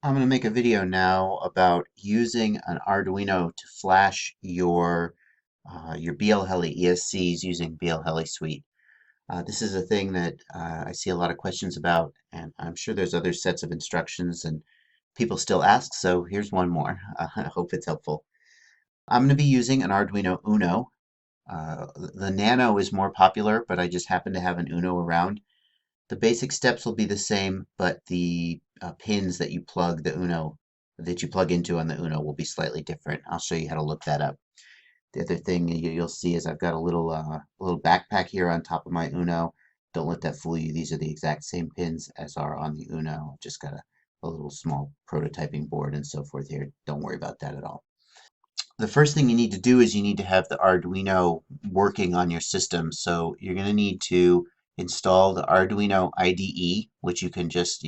I'm going to make a video now about using an Arduino to flash your BLHeli ESCs using BLHeliSuite. This is a thing that I see a lot of questions about, and I'm sure there's other sets of instructions and people still ask, so here's one more. I hope it's helpful. I'm going to be using an Arduino Uno. The Nano is more popular, but I just happen to have an Uno around. The basic steps will be the same, but the pins that you plug into on the Uno will be slightly different. I'll show you how to look that up. The other thing you'll see is I've got a little backpack here on top of my Uno. Don't let that fool you. These are the exact same pins as are on the Uno. I've just got a little small prototyping board and so forth here. Don't worry about that at all. The first thing you need to do is you need to have the Arduino working on your system. So you're going to need to install the Arduino IDE, which you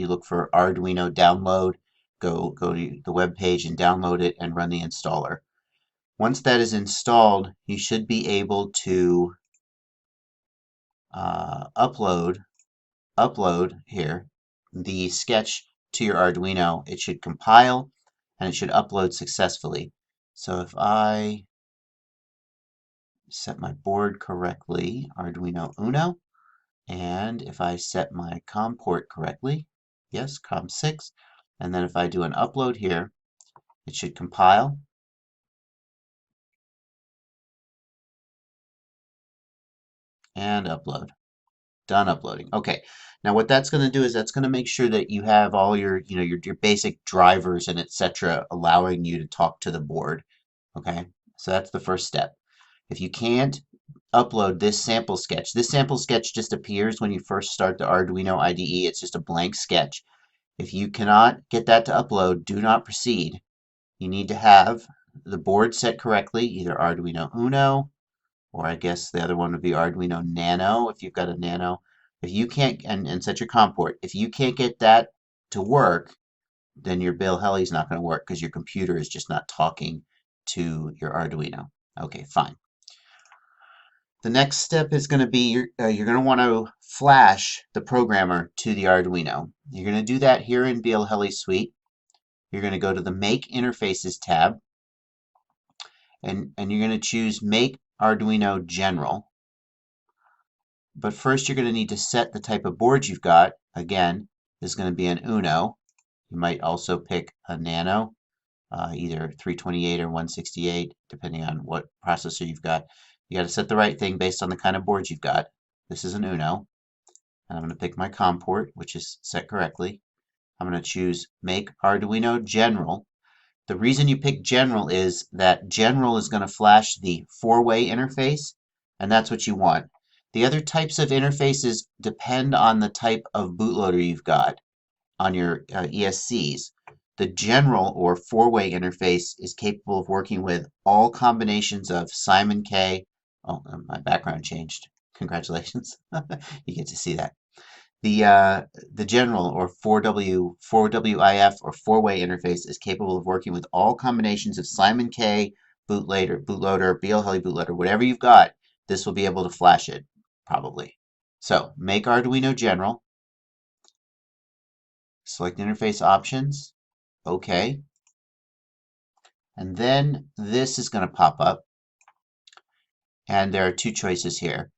look for Arduino download, go to the web page and download it and run the installer. Once that is installed, you should be able to upload here the sketch to your Arduino. It should compile and it should upload successfully. So if I set my board correctly, Arduino Uno, and if I set my COM port correctly, yes, COM6, and then if I do an upload here, it should compile and upload. Done uploading. Okay, now what that's going to do is that's going to make sure that you have all your basic drivers and etc. allowing you to talk to the board. Okay, so that's the first step. If you can't upload this sample sketch just appears when you first start the Arduino IDE. It's just a blank sketch. If you cannot get that to upload, do not proceed. You need to have the board set correctly, either Arduino Uno, or I guess the other one would be Arduino Nano if you've got a Nano. If you can't, and set your COM port. If you can't get that to work, then your BLHeli is not going to work because your computer is just not talking to your Arduino. Okay, fine. The next step is going to be you're going to want to flash the programmer to the Arduino. You're going to do that here in BLHeliSuite. You're going to go to the Make Interfaces tab, and you're going to choose Make Arduino General. But first you're going to need to set the type of board you've got. Again, this is going to be an Uno. You might also pick a Nano, either 328 or 168, depending on what processor you've got. You got to set the right thing based on the kind of board you've got. This is an Uno. And I'm going to pick my COM port, which is set correctly. I'm going to choose Make Arduino General. The reason you pick General is that General is going to flash the four-way interface, and that's what you want. The other types of interfaces depend on the type of bootloader you've got on your ESCs. The General or four-way interface is capable of working with all combinations of Simon K. Oh, my background changed. Congratulations. You get to see that. The General or 4WIF or four-way interface is capable of working with all combinations of Simon K. bootloader, BLHeli bootloader, whatever you've got. This will be able to flash it, probably. So make Arduino General. Select interface options. OK. And then this is going to pop up. And there are two choices here.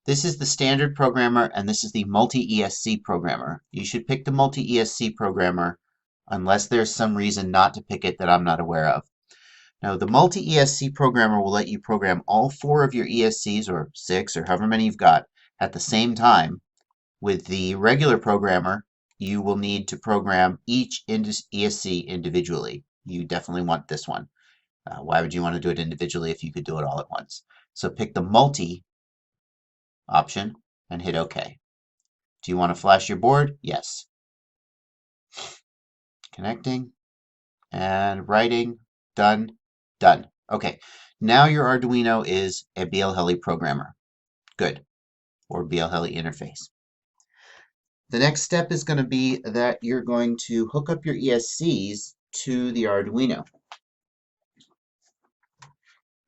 This is the standard programmer, and this is the multi-ESC programmer. You should pick the multi-ESC programmer unless there's some reason not to pick it that I'm not aware of. Now, the multi-ESC programmer will let you program all four of your ESCs, or 6, or however many you've got, at the same time. With the regular programmer, you will need to program each ESC individually. You definitely want this one. Why would you want to do it individually if you could do it all at once? So pick the multi option and hit OK. Do you want to flash your board? Yes. Connecting and writing. Done. Done. Okay. Now your Arduino is a BLHeli programmer. Good. Or BLHeli interface. The next step is going to be that you're going to hook up your ESCs to the Arduino.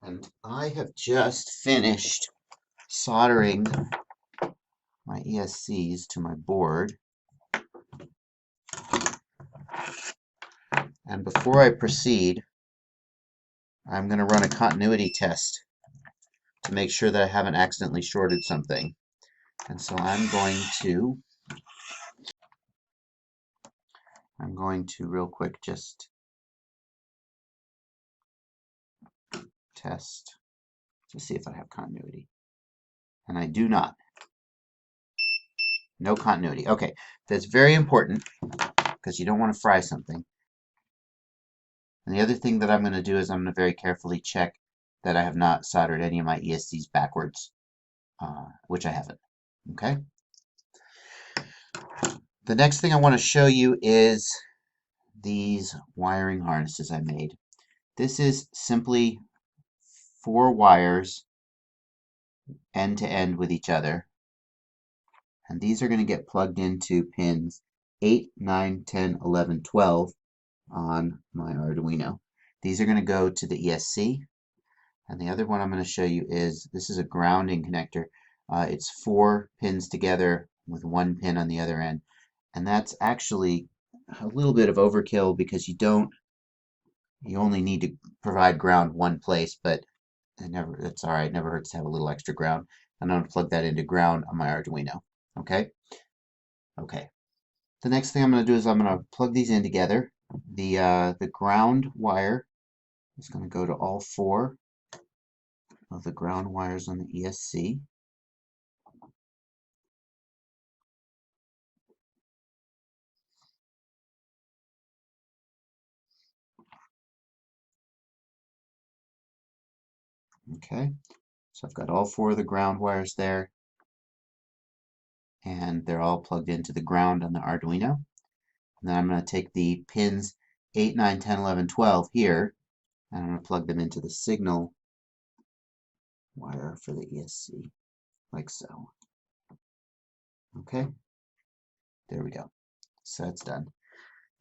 And I have just finished soldering my ESCs to my board. And before I proceed, I'm going to run a continuity test to make sure that I haven't accidentally shorted something. And so I'm going to real quick just test to see if I have continuity. And I do not. No continuity. Okay, that's very important because you don't want to fry something. And the other thing that I'm going to do is I'm going to very carefully check that I have not soldered any of my ESCs backwards, which I haven't. Okay. The next thing I want to show you is these wiring harnesses I made. This is simply 4 wires end to end with each other. And these are going to get plugged into pins 8, 9, 10, 11, 12 on my Arduino. These are going to go to the ESC. And the other one I'm going to show you is, this is a grounding connector. It's 4 pins together with 1 pin on the other end. And that's actually a little bit of overkill because you only need to provide ground one place, but it's all right. It never hurts to have a little extra ground. And I'm going to plug that into ground on my Arduino. Okay? Okay. The next thing I'm going to do is I'm going to plug these in together. The ground wire is going to go to all 4 of the ground wires on the ESC. Okay, so I've got all 4 of the ground wires there, and they're all plugged into the ground on the Arduino. And then I'm going to take the pins 8, 9, 10, 11, 12 here, and I'm going to plug them into the signal wire for the ESC, like so. Okay, there we go. So that's done.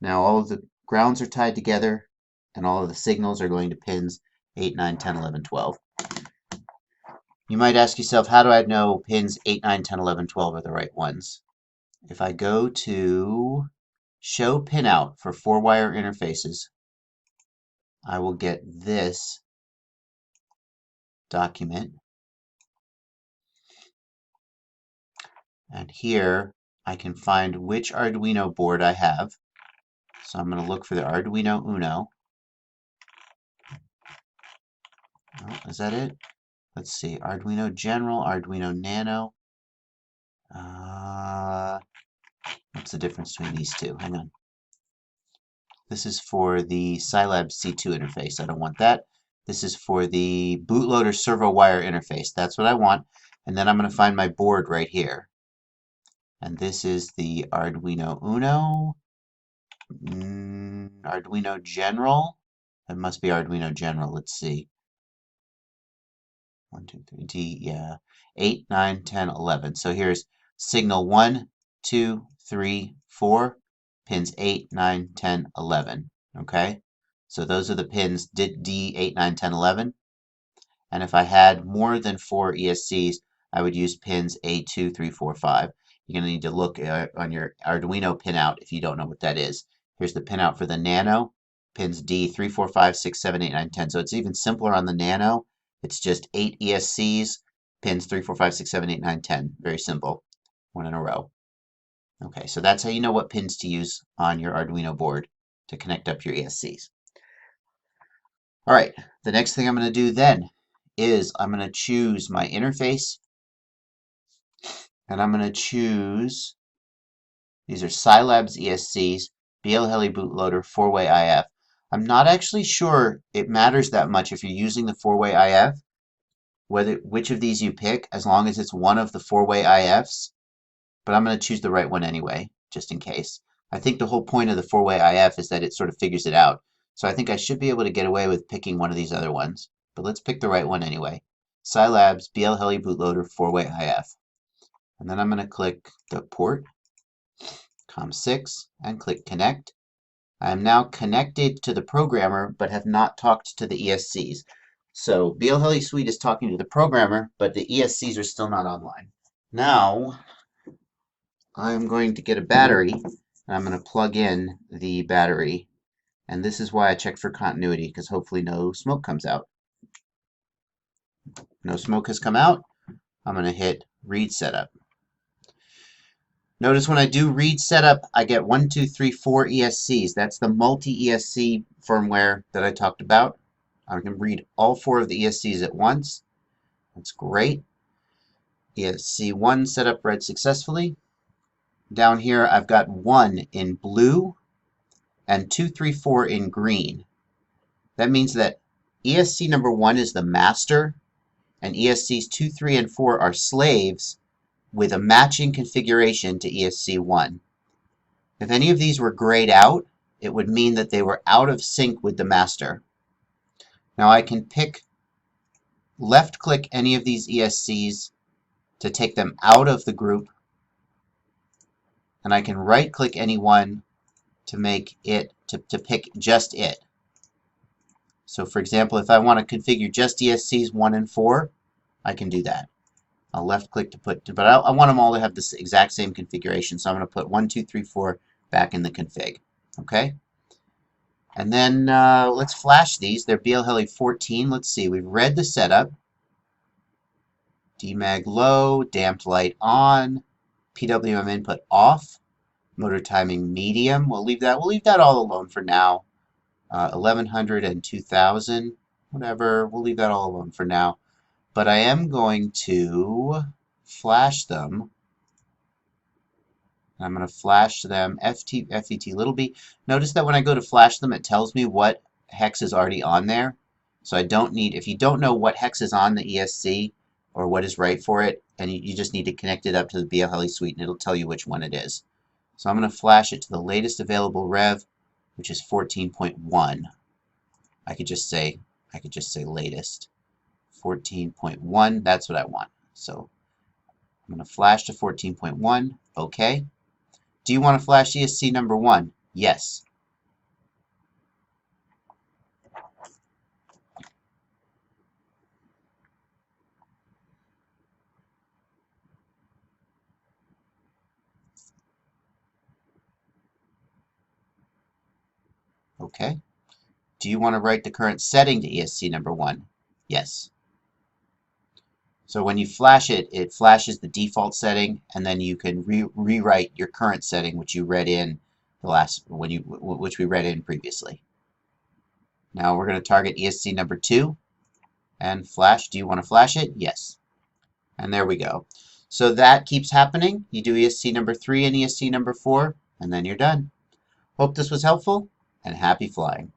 Now all of the grounds are tied together, and all of the signals are going to pins 8, 9, 10, 11, 12. You might ask yourself, how do I know pins 8, 9, 10, 11, 12 are the right ones? If I go to Show Pinout for 4-wire interfaces, I will get this document. And here I can find which Arduino board I have. So I'm going to look for the Arduino Uno. Oh, is that it? Let's see. Arduino General, Arduino Nano. What's the difference between these two? Hang on. This is for the Scilab C2 interface. I don't want that. This is for the bootloader servo wire interface. That's what I want. And then I'm going to find my board right here. And this is the Arduino Uno. Arduino General. It must be Arduino General. Let's see. 1, 2, 3, D, yeah. 8, 9, 10, 11. So here's signal 1, 2, 3, 4, pins 8, 9, 10, 11. Okay? So those are the pins D, 8, 9, 10, 11. And if I had more than 4 ESCs, I would use pins A2, 3, 4, 5. You're going to need to look on your Arduino pinout if you don't know what that is. Here's the pinout for the Nano, pins D, 3, 4, 5, 6, 7, 8, 9, 10. So it's even simpler on the Nano. It's just 8 ESCs, pins 3, 4, 5, 6, 7, 8, 9, 10. Very simple. One in a row. Okay, so that's how you know what pins to use on your Arduino board to connect up your ESCs. All right, the next thing I'm going to do then is I'm going to choose my interface, and I'm going to choose, these are Scilab's ESCs, BLHeli bootloader, 4-way IF. I'm not actually sure it matters that much if you're using the 4-way IF, which of these you pick, as long as it's one of the 4-way IFs, but I'm going to choose the right one anyway, just in case. I think the whole point of the 4-way IF is that it sort of figures it out. So I think I should be able to get away with picking one of these other ones, but let's pick the right one anyway. Scilab's BLHeli bootloader 4-way IF. And then I'm going to click the port, COM6, and click connect. I am now connected to the programmer, but have not talked to the ESCs. So BLHeliSuite is talking to the programmer, but the ESCs are still not online. Now, I'm going to get a battery, and I'm going to plug in the battery And this is why I check for continuity, because hopefully no smoke comes out. No smoke has come out. I'm going to hit read setup. Notice when I do read setup, I get 1, 2, 3, 4 ESCs. That's the multi-ESC firmware that I talked about. I can read all 4 of the ESCs at once. That's great. ESC 1 setup read successfully. Down here, I've got 1 in blue and 2, 3, 4 in green. That means that ESC number 1 is the master, and ESCs 2, 3, and 4 are slaves with a matching configuration to ESC 1. If any of these were grayed out, it would mean that they were out of sync with the master. Now I can left-click any of these ESCs to take them out of the group, and I can right-click any one to make it, to pick just it. So for example, if I want to configure just ESCs 1 and 4, I can do that. I'll left-click to put, but I want them all to have the exact same configuration, so I'm going to put 1, 2, 3, 4 back in the config. Okay? And then let's flash these. They're BLHeli 14. Let's see. We've read the setup. Demag low, damped light on, PWM input off, motor timing medium. We'll leave that all alone for now. 1100 and 2000, whatever. We'll leave that all alone for now. But I am going to flash them. I'm going to flash them FET little b. Notice that when I go to flash them, it tells me what hex is already on there. So I don't need, if you don't know what hex is on the ESC or what is right for it, and you just need to connect it up to the BLHeliSuite and it'll tell you which one it is. So I'm going to flash it to the latest available rev, which is 14.1. I could just say latest. 14.1, that's what I want. So I'm going to flash to 14.1, okay. Do you want to flash ESC number 1? Yes. Okay. Do you want to write the current setting to ESC number 1? Yes. So when you flash it, it flashes the default setting, and then you can rewrite your current setting, which you read in which we read in previously. Now we're going to target ESC number 2 and flash. Do you want to flash it? Yes. And there we go. So that keeps happening. You do ESC number 3 and ESC number 4, and then you're done. Hope this was helpful, and happy flying.